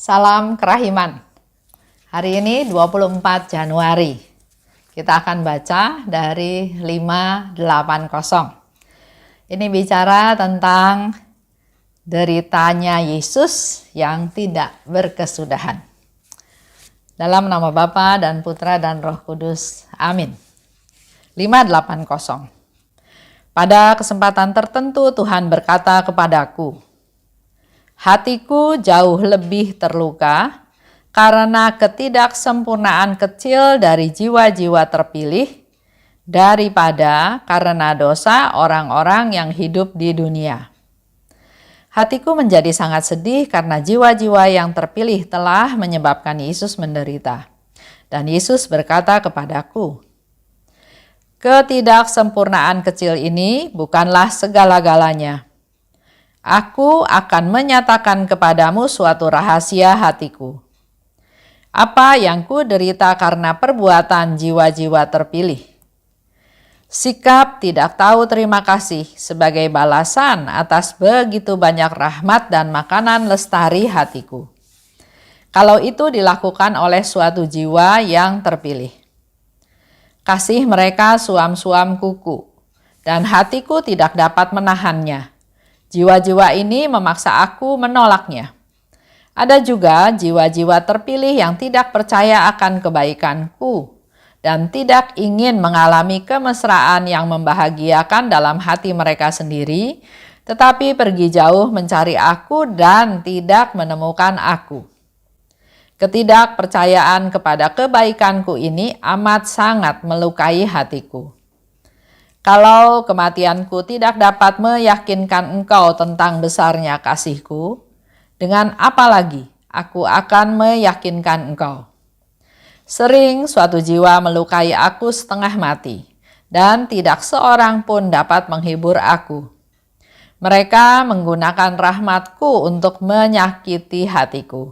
Salam kerahiman. Hari ini 24 Januari. Kita akan baca dari 580. Ini bicara tentang deritanya Yesus yang tidak berkesudahan. Dalam nama Bapa dan Putra dan Roh Kudus. Amin. 580. Pada kesempatan tertentu Tuhan berkata kepadaku, hatiku jauh lebih terluka karena ketidaksempurnaan kecil dari jiwa-jiwa terpilih daripada karena dosa orang-orang yang hidup di dunia. Hatiku menjadi sangat sedih karena jiwa-jiwa yang terpilih telah menyebabkan Yesus menderita. Dan Yesus berkata kepadaku, ketidaksempurnaan kecil ini bukanlah segala-galanya. Aku akan menyatakan kepadamu suatu rahasia hatiku. Apa yang ku derita karena perbuatan jiwa-jiwa terpilih. Sikap tidak tahu terima kasih sebagai balasan atas begitu banyak rahmat dan makanan lestari hatiku. Kalau itu dilakukan oleh suatu jiwa yang terpilih. Kasih mereka suam-suam kuku, dan hatiku tidak dapat menahannya. Jiwa-jiwa ini memaksa aku menolaknya. Ada juga jiwa-jiwa terpilih yang tidak percaya akan kebaikanku dan tidak ingin mengalami kemesraan yang membahagiakan dalam hati mereka sendiri, tetapi pergi jauh mencari aku dan tidak menemukan aku. Ketidakpercayaan kepada kebaikanku ini amat sangat melukai hatiku. Kalau kematianku tidak dapat meyakinkan engkau tentang besarnya kasihku, dengan apa lagi aku akan meyakinkan engkau? Sering suatu jiwa melukai aku setengah mati, dan tidak seorang pun dapat menghibur aku. Mereka menggunakan rahmatku untuk menyakiti hatiku.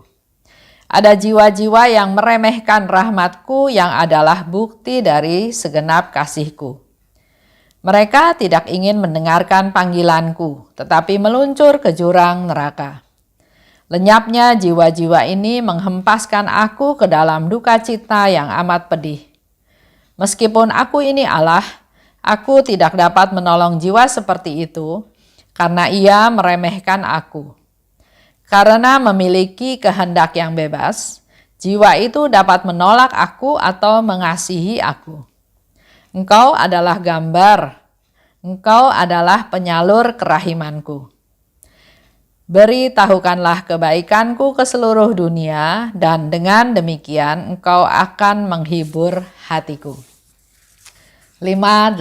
Ada jiwa-jiwa yang meremehkan rahmatku yang adalah bukti dari segenap kasihku. Mereka tidak ingin mendengarkan panggilanku, tetapi meluncur ke jurang neraka. Lenyapnya jiwa-jiwa ini menghempaskan aku ke dalam duka cita yang amat pedih. Meskipun aku ini Allah, aku tidak dapat menolong jiwa seperti itu, karena ia meremehkan aku. Karena memiliki kehendak yang bebas, jiwa itu dapat menolak aku atau mengasihi aku. Engkau adalah gambar, engkau adalah penyalur kerahimanku. Beritahukanlah kebaikanku ke seluruh dunia, dan dengan demikian engkau akan menghibur hatiku. 580.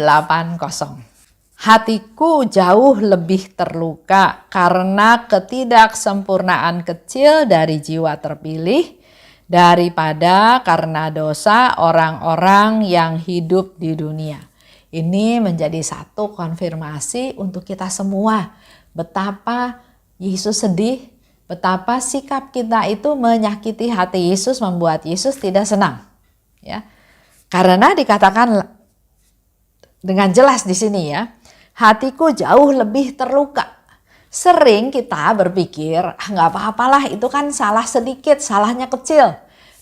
Hatiku jauh lebih terluka karena ketidaksempurnaan kecil dari jiwa terpilih, daripada karena dosa orang-orang yang hidup di dunia. Ini menjadi satu konfirmasi untuk kita semua. Betapa Yesus sedih, betapa sikap kita itu menyakiti hati Yesus, membuat Yesus tidak senang. Ya. Karena dikatakan dengan jelas di sini ya, hatiku jauh lebih terluka. Sering kita berpikir, nggak apa-apalah itu kan salah sedikit, salahnya kecil.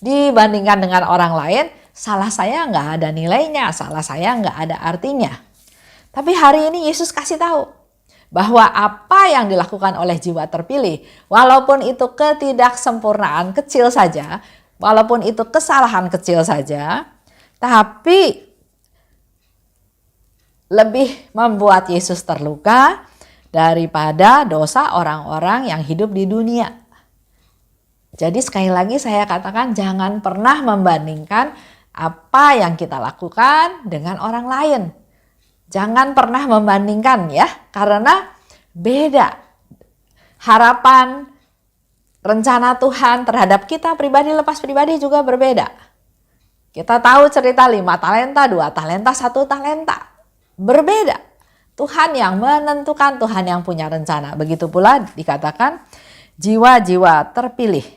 Dibandingkan dengan orang lain, salah saya nggak ada nilainya, salah saya nggak ada artinya. Tapi hari ini Yesus kasih tahu bahwa apa yang dilakukan oleh jiwa terpilih, walaupun itu ketidaksempurnaan kecil saja, walaupun itu kesalahan kecil saja, tapi lebih membuat Yesus terluka daripada dosa orang-orang yang hidup di dunia. Jadi sekali lagi saya katakan, jangan pernah membandingkan apa yang kita lakukan dengan orang lain. Jangan pernah membandingkan ya, karena beda. Harapan, rencana Tuhan terhadap kita pribadi lepas pribadi juga berbeda. Kita tahu cerita 5 talenta, 2 talenta, 1 talenta. Berbeda. Tuhan yang menentukan, Tuhan yang punya rencana. Begitu pula dikatakan jiwa-jiwa terpilih.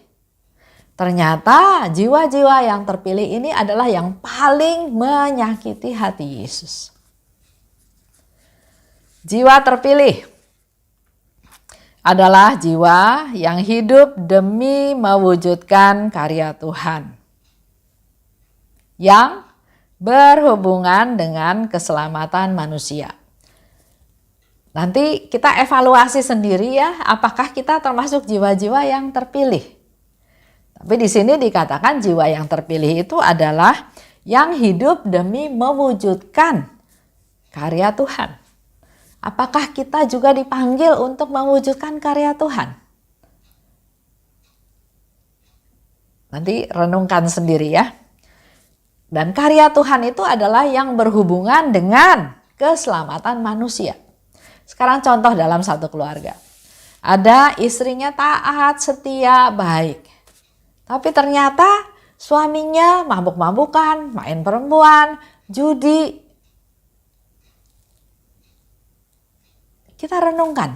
Ternyata jiwa-jiwa yang terpilih ini adalah yang paling menyakiti hati Yesus. Jiwa terpilih adalah jiwa yang hidup demi mewujudkan karya Tuhan, yang berhubungan dengan keselamatan manusia. Nanti kita evaluasi sendiri ya, apakah kita termasuk jiwa-jiwa yang terpilih. Tapi di sini dikatakan jiwa yang terpilih itu adalah yang hidup demi mewujudkan karya Tuhan. Apakah kita juga dipanggil untuk mewujudkan karya Tuhan? Nanti renungkan sendiri ya. Dan karya Tuhan itu adalah yang berhubungan dengan keselamatan manusia. Sekarang contoh dalam satu keluarga. Ada istrinya taat, setia, baik. Tapi ternyata suaminya mabuk-mabukan, main perempuan, judi. Kita renungkan.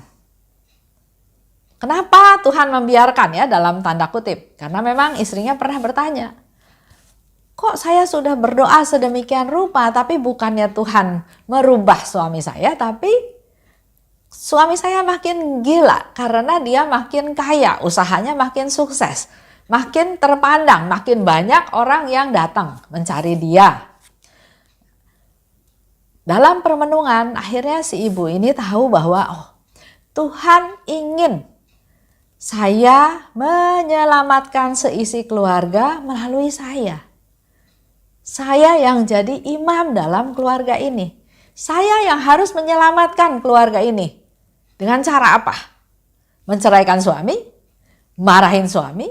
Kenapa Tuhan membiarkan ya dalam tanda kutip? Karena memang istrinya pernah bertanya, kok saya sudah berdoa sedemikian rupa tapi bukannya Tuhan merubah suami saya, tapi suami saya makin gila karena dia makin kaya, usahanya makin sukses, makin terpandang, makin banyak orang yang datang mencari dia. Dalam permenungan akhirnya si ibu ini tahu bahwa Tuhan ingin saya menyelamatkan seisi keluarga melalui saya. Saya yang jadi imam dalam keluarga ini. Saya yang harus menyelamatkan keluarga ini. Dengan cara apa? Menceraikan suami? Marahin suami?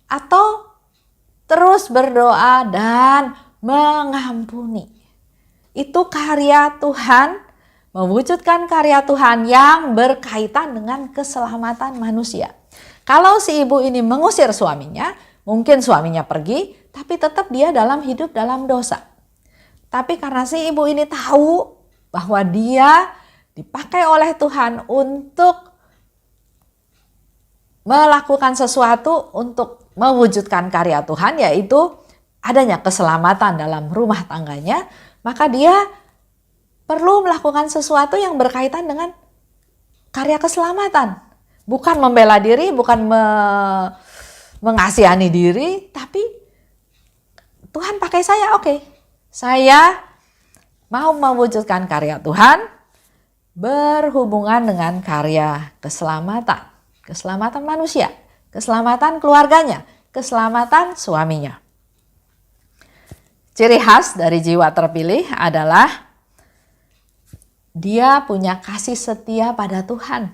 Atau terus berdoa dan mengampuni? Itu karya Tuhan, mewujudkan karya Tuhan yang berkaitan dengan keselamatan manusia. Kalau si ibu ini mengusir suaminya, mungkin suaminya pergi, tapi tetap dia hidup dalam dosa. Tapi karena si ibu ini tahu bahwa dia dipakai oleh Tuhan untuk melakukan sesuatu untuk mewujudkan karya Tuhan, yaitu adanya keselamatan dalam rumah tangganya, maka dia perlu melakukan sesuatu yang berkaitan dengan karya keselamatan. Bukan membela diri, bukan mengasihani diri, tapi Tuhan pakai saya, oke. Saya mau mewujudkan karya Tuhan berhubungan dengan karya keselamatan. Keselamatan manusia, keselamatan keluarganya, keselamatan suaminya. Ciri khas dari jiwa terpilih adalah dia punya kasih setia pada Tuhan.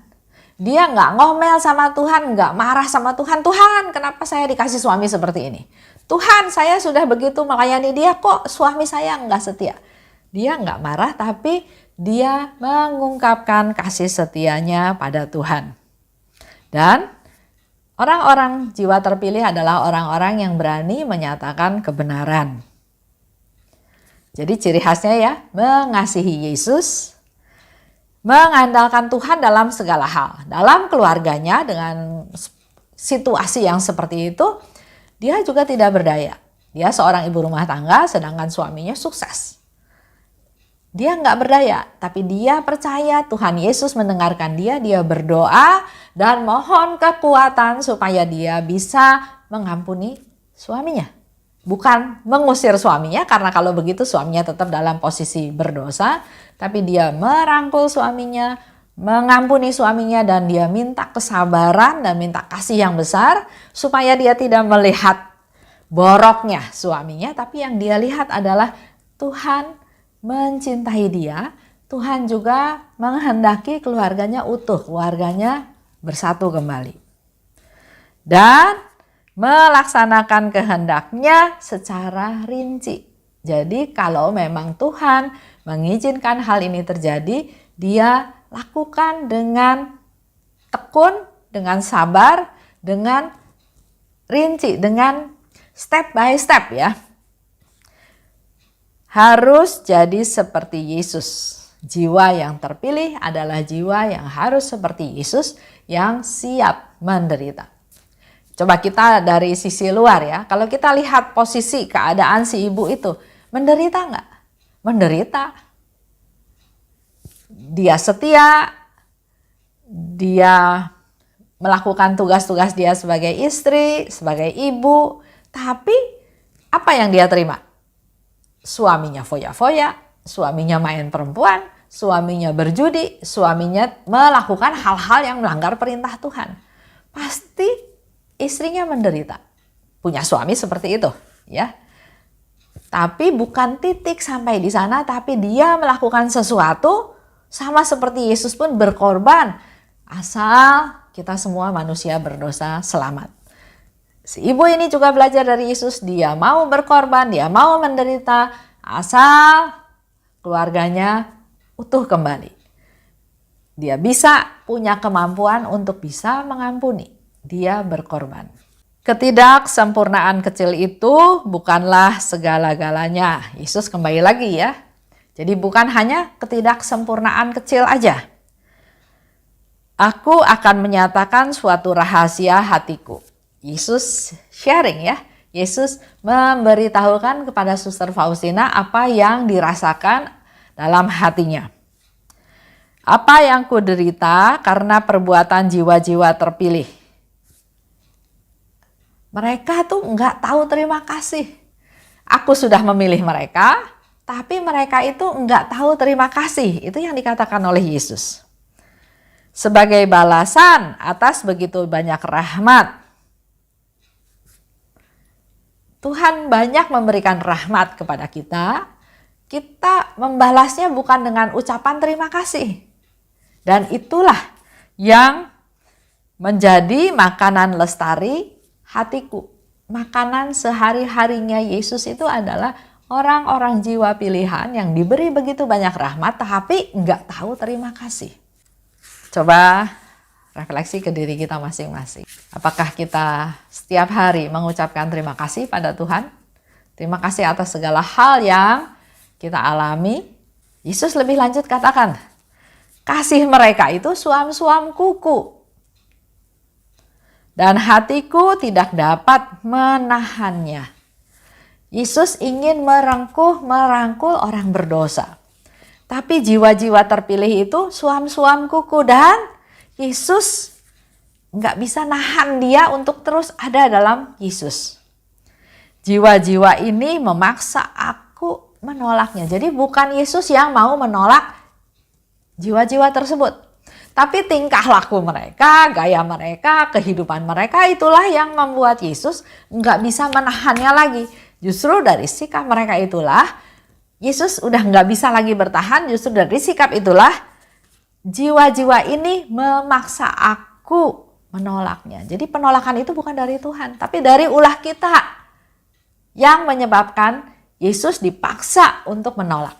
Dia nggak ngomel sama Tuhan, nggak marah sama Tuhan. Tuhan, kenapa saya dikasih suami seperti ini? Tuhan, saya sudah begitu melayani dia, kok suami saya nggak setia? Dia nggak marah, tapi dia mengungkapkan kasih setianya pada Tuhan. Dan orang-orang jiwa terpilih adalah orang-orang yang berani menyatakan kebenaran. Jadi ciri khasnya ya, mengasihi Yesus, mengandalkan Tuhan dalam segala hal. Dalam keluarganya dengan situasi yang seperti itu, dia juga tidak berdaya. Dia seorang ibu rumah tangga sedangkan suaminya sukses. Dia nggak berdaya, tapi dia percaya Tuhan Yesus mendengarkan dia berdoa dan mohon kekuatan supaya dia bisa mengampuni suaminya. Bukan mengusir suaminya, karena kalau begitu suaminya tetap dalam posisi berdosa, tapi dia merangkul suaminya, mengampuni suaminya, dan dia minta kesabaran dan minta kasih yang besar supaya dia tidak melihat boroknya suaminya, tapi yang dia lihat adalah Tuhan mencintai dia, Tuhan juga menghendaki keluarganya utuh, keluarganya bersatu kembali. Dan melaksanakan kehendaknya secara rinci. Jadi kalau memang Tuhan mengizinkan hal ini terjadi, dia lakukan dengan tekun, dengan sabar, dengan rinci, dengan step by step ya. Harus jadi seperti Yesus. Jiwa yang terpilih adalah jiwa yang harus seperti Yesus, yang siap menderita. Coba kita dari sisi luar ya, kalau kita lihat posisi keadaan si ibu itu, menderita nggak? Menderita. Dia setia, dia melakukan tugas-tugas dia sebagai istri, sebagai ibu. Tapi apa yang dia terima? Suaminya foya-foya, suaminya main perempuan, suaminya berjudi, suaminya melakukan hal-hal yang melanggar perintah Tuhan. Pasti istrinya menderita. Punya suami seperti itu, ya. Tapi bukan titik sampai di sana, tapi dia melakukan sesuatu sama seperti Yesus pun berkorban. Asal kita semua manusia berdosa selamat. Si ibu ini juga belajar dari Yesus, dia mau berkorban, dia mau menderita, asal keluarganya utuh kembali. Dia bisa punya kemampuan untuk bisa mengampuni, dia berkorban. Ketidaksempurnaan kecil itu bukanlah segala-galanya. Yesus kembali lagi ya. Jadi bukan hanya ketidaksempurnaan kecil aja. Aku akan menyatakan suatu rahasia hatiku. Yesus sharing ya. Yesus memberitahukan kepada Suster Faustina apa yang dirasakan dalam hatinya. Apa yang kuderita karena perbuatan jiwa-jiwa terpilih. Mereka tuh nggak tahu terima kasih. Aku sudah memilih mereka, tapi mereka itu nggak tahu terima kasih. Itu yang dikatakan oleh Yesus. Sebagai balasan atas begitu banyak rahmat. Tuhan banyak memberikan rahmat kepada kita. Kita membalasnya bukan dengan ucapan terima kasih. Dan itulah yang menjadi makanan lestari hatiku. Makanan sehari-harinya Yesus itu adalah orang-orang jiwa pilihan yang diberi begitu banyak rahmat tapi nggak tahu terima kasih. Coba refleksi ke diri kita masing-masing. Apakah kita setiap hari mengucapkan terima kasih pada Tuhan? Terima kasih atas segala hal yang kita alami. Yesus lebih lanjut katakan, kasih mereka itu suam-suam kuku. Dan hatiku tidak dapat menahannya. Yesus ingin merangkul orang berdosa. Tapi jiwa-jiwa terpilih itu suam-suam kuku. Dan Yesus nggak bisa nahan dia untuk terus ada dalam Yesus. Jiwa-jiwa ini memaksa aku menolaknya. Jadi bukan Yesus yang mau menolak jiwa-jiwa tersebut. Tapi tingkah laku mereka, gaya mereka, kehidupan mereka itulah yang membuat Yesus nggak bisa menahannya lagi. Justru dari sikap mereka itulah Yesus udah nggak bisa lagi bertahan. Justru dari sikap itulah jiwa-jiwa ini memaksa aku menolaknya. Jadi penolakan itu bukan dari Tuhan, tapi dari ulah kita yang menyebabkan Yesus dipaksa untuk menolak.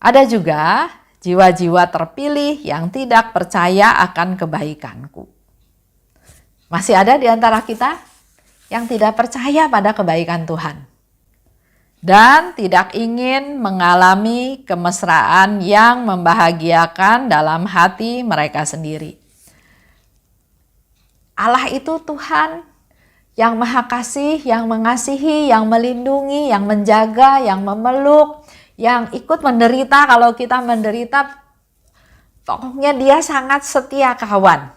Ada juga jiwa-jiwa terpilih yang tidak percaya akan kebaikanku. Masih ada di antara kita yang tidak percaya pada kebaikan Tuhan. Dan tidak ingin mengalami kemesraan yang membahagiakan dalam hati mereka sendiri. Allah itu Tuhan yang Maha Kasih, yang mengasihi, yang melindungi, yang menjaga, yang memeluk, yang ikut menderita kalau kita menderita. Pokoknya dia sangat setia kawan.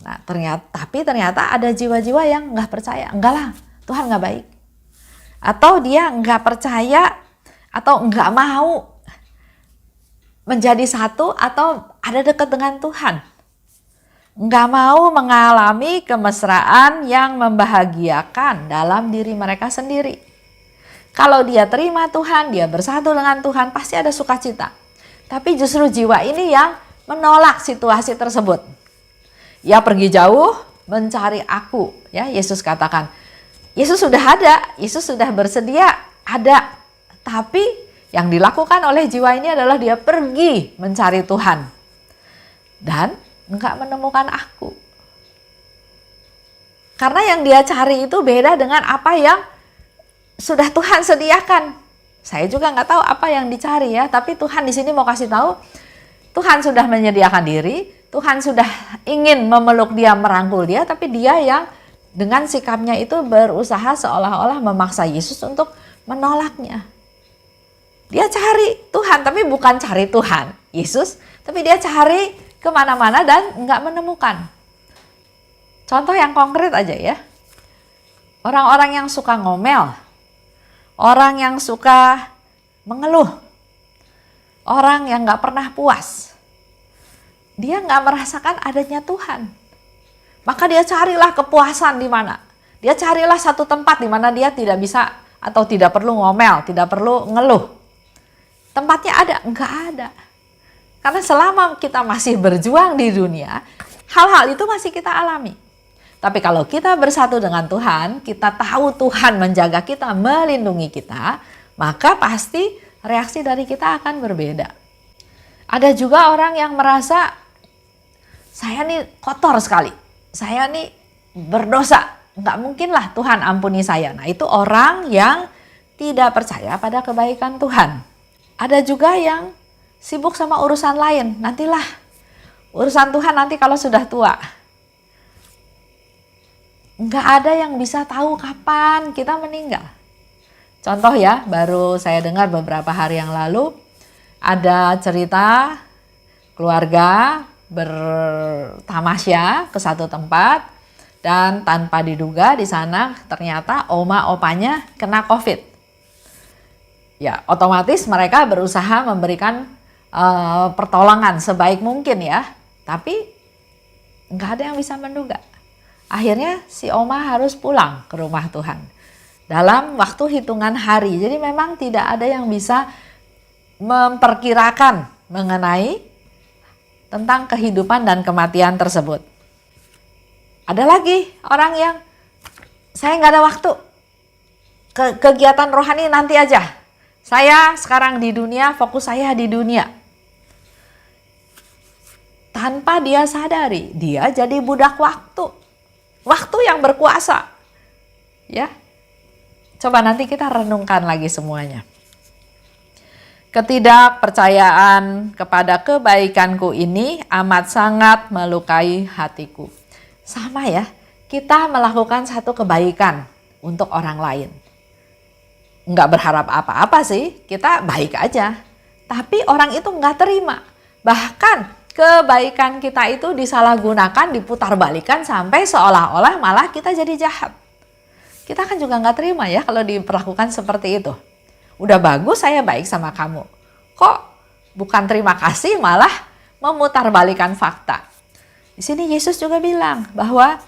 Nah ternyata ada jiwa-jiwa yang nggak percaya. Enggak lah, Tuhan nggak baik. Atau dia nggak percaya atau nggak mau menjadi satu atau ada dekat dengan Tuhan. Nggak mau mengalami kemesraan yang membahagiakan dalam diri mereka sendiri. Kalau dia terima Tuhan, dia bersatu dengan Tuhan, pasti ada sukacita. Tapi justru jiwa ini yang menolak situasi tersebut. Ia pergi jauh mencari aku. Ya, Yesus katakan, Yesus sudah ada, Yesus sudah bersedia ada. Tapi yang dilakukan oleh jiwa ini adalah dia pergi mencari Tuhan. Dan enggak menemukan aku. Karena yang dia cari itu beda dengan apa yang sudah Tuhan sediakan. Saya juga nggak tahu apa yang dicari ya, tapi Tuhan di sini mau kasih tahu, Tuhan sudah menyediakan diri, Tuhan sudah ingin memeluk dia, merangkul dia, tapi dia yang dengan sikapnya itu berusaha seolah-olah memaksa Yesus untuk menolaknya. Dia cari Tuhan, tapi bukan cari Tuhan Yesus, tapi dia cari kemana-mana dan nggak menemukan. Contoh yang konkret aja ya. Orang-orang yang suka ngomel, orang yang suka mengeluh, orang yang nggak pernah puas, dia nggak merasakan adanya Tuhan. Maka dia carilah kepuasan di mana? Dia carilah satu tempat di mana dia tidak bisa atau tidak perlu ngomel, tidak perlu ngeluh. Tempatnya ada? Enggak ada. Karena selama kita masih berjuang di dunia, hal-hal itu masih kita alami. Tapi kalau kita bersatu dengan Tuhan, kita tahu Tuhan menjaga kita, melindungi kita, maka pasti reaksi dari kita akan berbeda. Ada juga orang yang merasa, saya nih kotor sekali, saya nih berdosa, nggak mungkinlah Tuhan ampuni saya. Nah, itu orang yang tidak percaya pada kebaikan Tuhan. Ada juga yang sibuk sama urusan lain, nantilah urusan Tuhan nanti kalau sudah tua. Nggak ada yang bisa tahu kapan kita meninggal. Contoh ya, baru saya dengar beberapa hari yang lalu, ada cerita keluarga bertamasya ke satu tempat, dan tanpa diduga di sana ternyata oma opanya kena COVID. Ya, otomatis mereka berusaha memberikan pertolongan sebaik mungkin ya, tapi nggak ada yang bisa menduga. Akhirnya si oma harus pulang ke rumah Tuhan dalam waktu hitungan hari. Jadi memang tidak ada yang bisa memperkirakan mengenai tentang kehidupan dan kematian tersebut. Ada lagi orang yang saya nggak ada waktu, kegiatan rohani nanti aja. Saya sekarang di dunia, fokus saya di dunia. Tanpa dia sadari, dia jadi budak waktu. Waktu yang berkuasa. Ya. Coba nanti kita renungkan lagi semuanya. Ketidakpercayaan kepada kebaikanku ini amat sangat melukai hatiku. Sama ya, kita melakukan satu kebaikan untuk orang lain. Nggak berharap apa-apa sih, kita baik aja. Tapi orang itu nggak terima. Bahkan kebaikan kita itu disalahgunakan, diputarbalikan sampai seolah-olah malah kita jadi jahat. Kita kan juga nggak terima ya kalau diperlakukan seperti itu. Udah bagus saya baik sama kamu, kok bukan terima kasih malah memutarbalikan fakta. Di sini Yesus juga bilang bahwa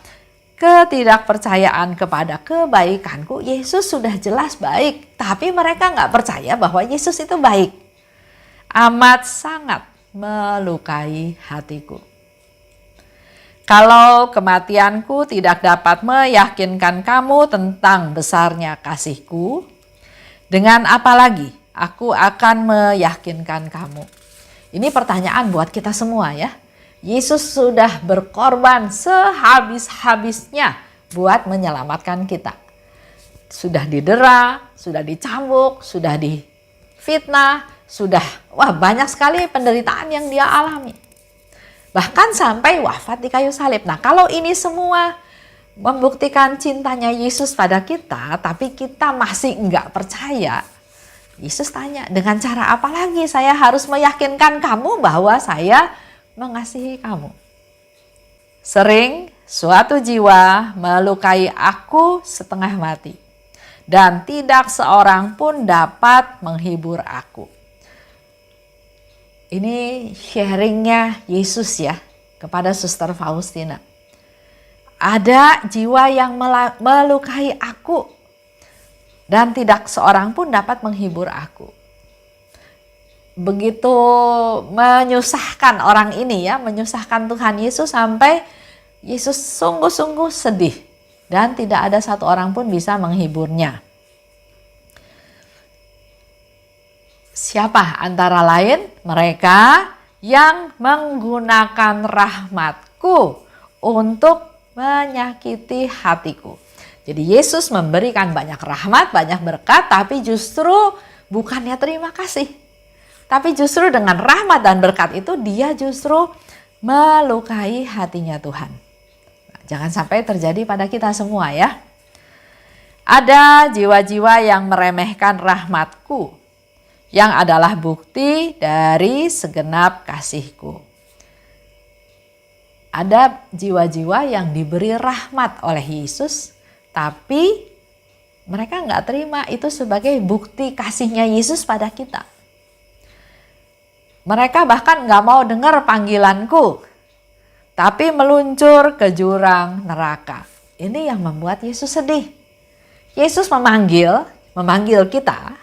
ketidakpercayaan kepada kebaikanku, Yesus sudah jelas baik, tapi mereka nggak percaya bahwa Yesus itu baik. Amat sangat melukai hatiku. Kalau kematianku tidak dapat meyakinkan kamu tentang besarnya kasihku, dengan apa lagi aku akan meyakinkan kamu? Ini pertanyaan buat kita semua ya. Yesus sudah berkorban sehabis-habisnya buat menyelamatkan kita. Sudah didera, sudah dicambuk, sudah difitnah, sudah banyak sekali penderitaan yang dia alami. Bahkan sampai wafat di kayu salib. Nah, kalau ini semua membuktikan cintanya Yesus pada kita, tapi kita masih enggak percaya. Yesus tanya, dengan cara apa lagi saya harus meyakinkan kamu bahwa saya mengasihi kamu? Sering suatu jiwa melukai aku setengah mati, dan tidak seorang pun dapat menghibur aku. Ini sharingnya Yesus ya kepada Suster Faustina. Ada jiwa yang melukai aku dan tidak seorang pun dapat menghibur aku. Begitu menyusahkan orang ini ya, menyusahkan Tuhan Yesus sampai Yesus sungguh-sungguh sedih dan tidak ada satu orang pun bisa menghiburnya. Siapa? Antara lain mereka yang menggunakan rahmatku untuk menyakiti hatiku. Jadi Yesus memberikan banyak rahmat, banyak berkat, tapi justru bukannya terima kasih. Tapi justru dengan rahmat dan berkat itu dia justru melukai hatinya Tuhan. Nah, jangan sampai terjadi pada kita semua ya. Ada jiwa-jiwa yang meremehkan rahmatku, yang adalah bukti dari segenap kasihku. ada jiwa-jiwa yang diberi rahmat oleh Yesus, tapi mereka nggak terima itu sebagai bukti kasihnya Yesus pada kita. Mereka bahkan nggak mau dengar panggilanku, tapi meluncur ke jurang neraka. Ini yang membuat Yesus sedih. Yesus memanggil kita,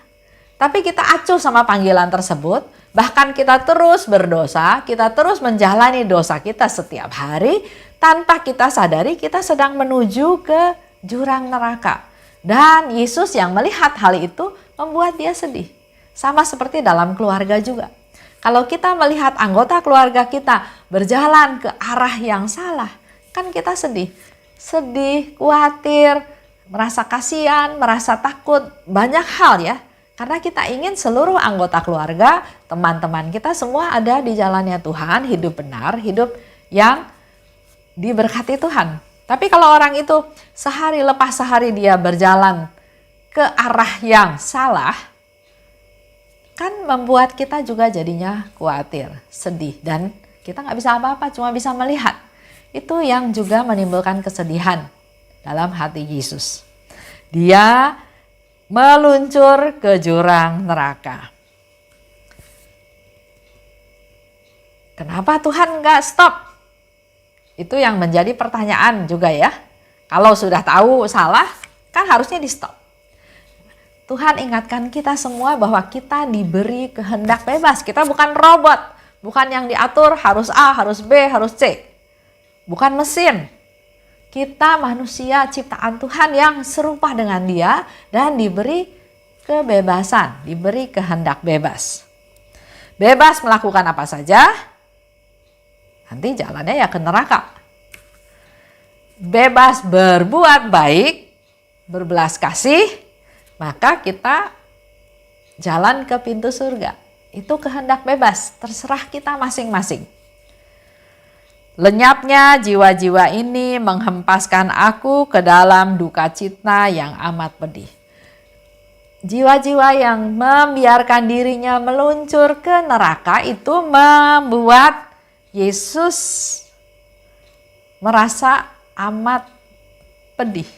tapi kita acuh sama panggilan tersebut. Bahkan kita terus berdosa, kita terus menjalani dosa kita setiap hari, tanpa kita sadari kita sedang menuju ke jurang neraka. Dan Yesus yang melihat hal itu membuat dia sedih. Sama seperti dalam keluarga juga. Kalau kita melihat anggota keluarga kita berjalan ke arah yang salah, kan kita sedih. Sedih, khawatir, merasa kasihan, merasa takut, banyak hal ya. Karena kita ingin seluruh anggota keluarga, teman-teman kita semua ada di jalannya Tuhan, hidup benar, hidup yang diberkati Tuhan. Tapi kalau orang itu sehari lepas sehari dia berjalan ke arah yang salah, kan membuat kita juga jadinya khawatir, sedih, dan kita nggak bisa apa-apa, cuma bisa melihat. Itu yang juga menimbulkan kesedihan dalam hati Yesus. Dia meluncur ke jurang neraka. Kenapa Tuhan nggak stop? Itu yang menjadi pertanyaan juga ya. Kalau sudah tahu salah, kan harusnya di stop. Tuhan ingatkan kita semua bahwa kita diberi kehendak bebas. Kita bukan robot, bukan yang diatur harus A, harus B, harus C. Bukan mesin. Kita manusia ciptaan Tuhan yang serupa dengan Dia dan diberi kebebasan, diberi kehendak bebas. Bebas melakukan apa saja, nanti jalannya ya ke neraka. Bebas berbuat baik, berbelas kasih, maka kita jalan ke pintu surga. Itu kehendak bebas, terserah kita masing-masing. Lenyapnya jiwa-jiwa ini menghempaskan aku ke dalam duka cita yang amat pedih. Jiwa-jiwa yang membiarkan dirinya meluncur ke neraka itu membuat Yesus merasa amat pedih.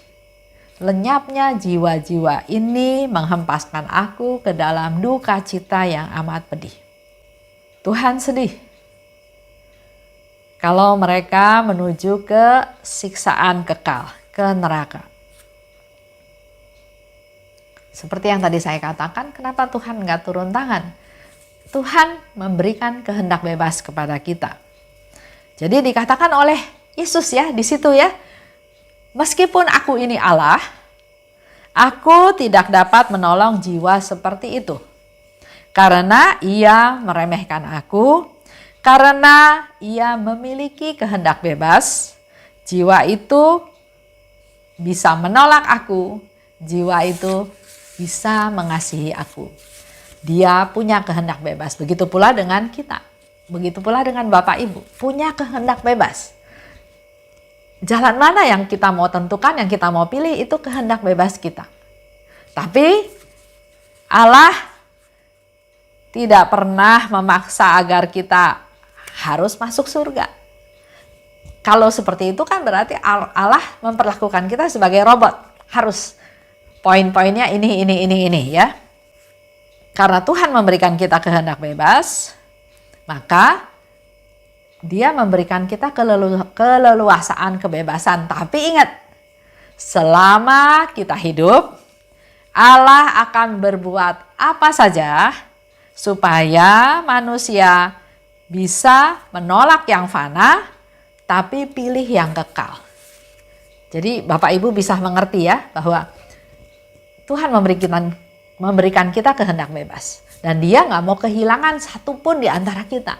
Lenyapnya jiwa-jiwa ini menghempaskan aku ke dalam duka cita yang amat pedih. Tuhan sedih kalau mereka menuju ke siksaan kekal, ke neraka. Seperti yang tadi saya katakan, kenapa Tuhan nggak turun tangan? Tuhan memberikan kehendak bebas kepada kita. Jadi dikatakan oleh Yesus ya di situ ya, meskipun aku ini Allah, aku tidak dapat menolong jiwa seperti itu. Karena ia meremehkan aku, karena ia memiliki kehendak bebas, jiwa itu bisa menolak aku, jiwa itu bisa mengasihi aku. Dia punya kehendak bebas, begitu pula dengan kita. Begitu pula dengan Bapak Ibu, punya kehendak bebas. Jalan mana yang kita mau tentukan, yang kita mau pilih, itu kehendak bebas kita. Tapi Allah tidak pernah memaksa agar kita harus masuk surga. Kalau seperti itu kan berarti Allah memperlakukan kita sebagai robot. Harus poin-poinnya ini ya. Karena Tuhan memberikan kita kehendak bebas, maka Dia memberikan kita keleluasaan, kebebasan. Tapi ingat, selama kita hidup, Allah akan berbuat apa saja supaya manusia bisa menolak yang fana, tapi pilih yang kekal. Jadi Bapak Ibu bisa mengerti ya, bahwa Tuhan memberikan kita kehendak bebas. Dan Dia nggak mau kehilangan satupun di antara kita.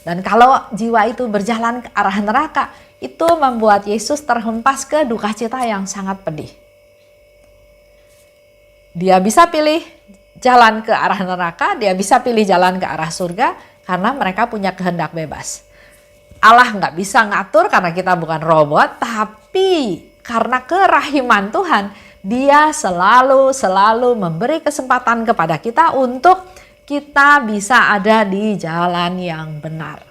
Dan kalau jiwa itu berjalan ke arah neraka, itu membuat Yesus terhempas ke duka cita yang sangat pedih. Dia bisa pilih jalan ke arah neraka, dia bisa pilih jalan ke arah surga, karena mereka punya kehendak bebas. Allah nggak bisa ngatur karena kita bukan robot, tapi karena kerahiman Tuhan, Dia selalu memberi kesempatan kepada kita untuk kita bisa ada di jalan yang benar.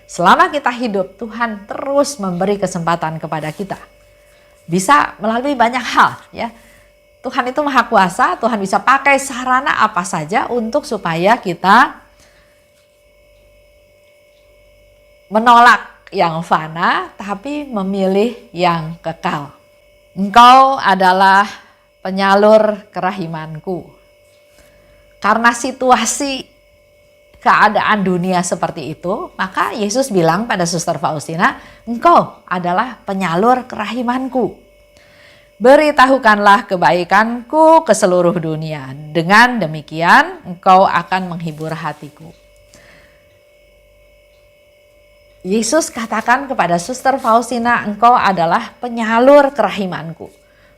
Selama kita hidup, Tuhan terus memberi kesempatan kepada kita. Bisa melalui banyak hal ya. Tuhan itu maha kuasa, Tuhan bisa pakai sarana apa saja untuk supaya kita menolak yang fana, tapi memilih yang kekal. Engkau adalah penyalur kerahimanku. Karena situasi keadaan dunia seperti itu, maka Yesus bilang pada Suster Faustina, engkau adalah penyalur kerahimanku. Beritahukanlah kebaikanku ke seluruh dunia. Dengan demikian, engkau akan menghibur hatiku. Yesus katakan kepada Suster Faustina, engkau adalah penyalur kerahimanku.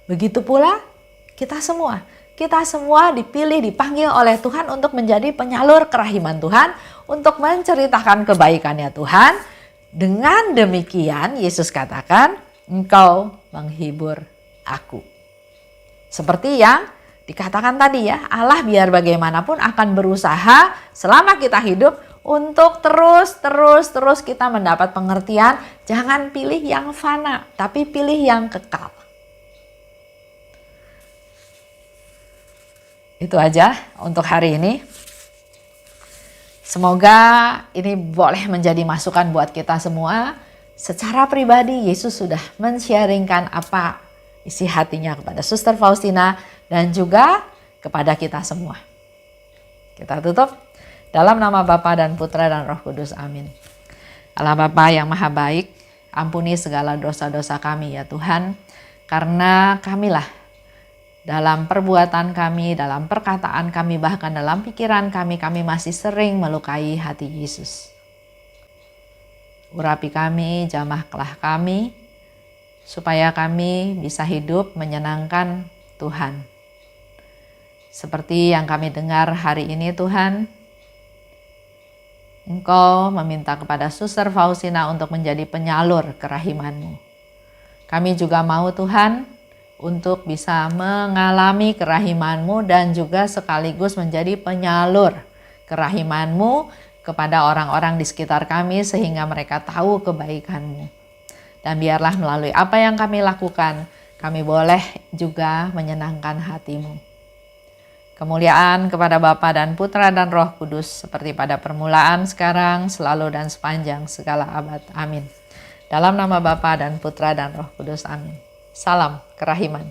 Begitu pula kita semua. Kita semua dipilih, dipanggil oleh Tuhan untuk menjadi penyalur kerahiman Tuhan, untuk menceritakan kebaikannya Tuhan. Dengan demikian, Yesus katakan, engkau menghibur aku. Seperti yang dikatakan tadi ya, Allah biar bagaimanapun akan berusaha selama kita hidup untuk terus kita mendapat pengertian. Jangan pilih yang fana, tapi pilih yang kekal. Itu aja untuk hari ini. Semoga ini boleh menjadi masukan buat kita semua. Secara pribadi Yesus sudah men-sharingkan apa isi hatinya kepada Suster Faustina dan juga kepada kita semua. Kita tutup dalam nama Bapa dan Putra dan Roh Kudus. Amin. Allah Bapa yang maha baik, ampuni segala dosa-dosa kami ya Tuhan, karena kamilah dalam perbuatan kami, dalam perkataan kami, bahkan dalam pikiran kami masih sering melukai hati Yesus. Urapi kami, jamahkanlah kami, supaya kami bisa hidup menyenangkan Tuhan. Seperti yang kami dengar hari ini Tuhan, Engkau meminta kepada Suster Faustina untuk menjadi penyalur kerahiman-Mu. Kami juga mau Tuhan, untuk bisa mengalami kerahiman-Mu dan juga sekaligus menjadi penyalur kerahiman-Mu kepada orang-orang di sekitar kami sehingga mereka tahu kebaikan-Mu. Dan biarlah melalui apa yang kami lakukan, kami boleh juga menyenangkan hati-Mu. Kemuliaan kepada Bapa dan Putra dan Roh Kudus seperti pada permulaan, sekarang, selalu dan sepanjang segala abad. Amin. Dalam nama Bapa dan Putra dan Roh Kudus. Amin. Salam kerahiman.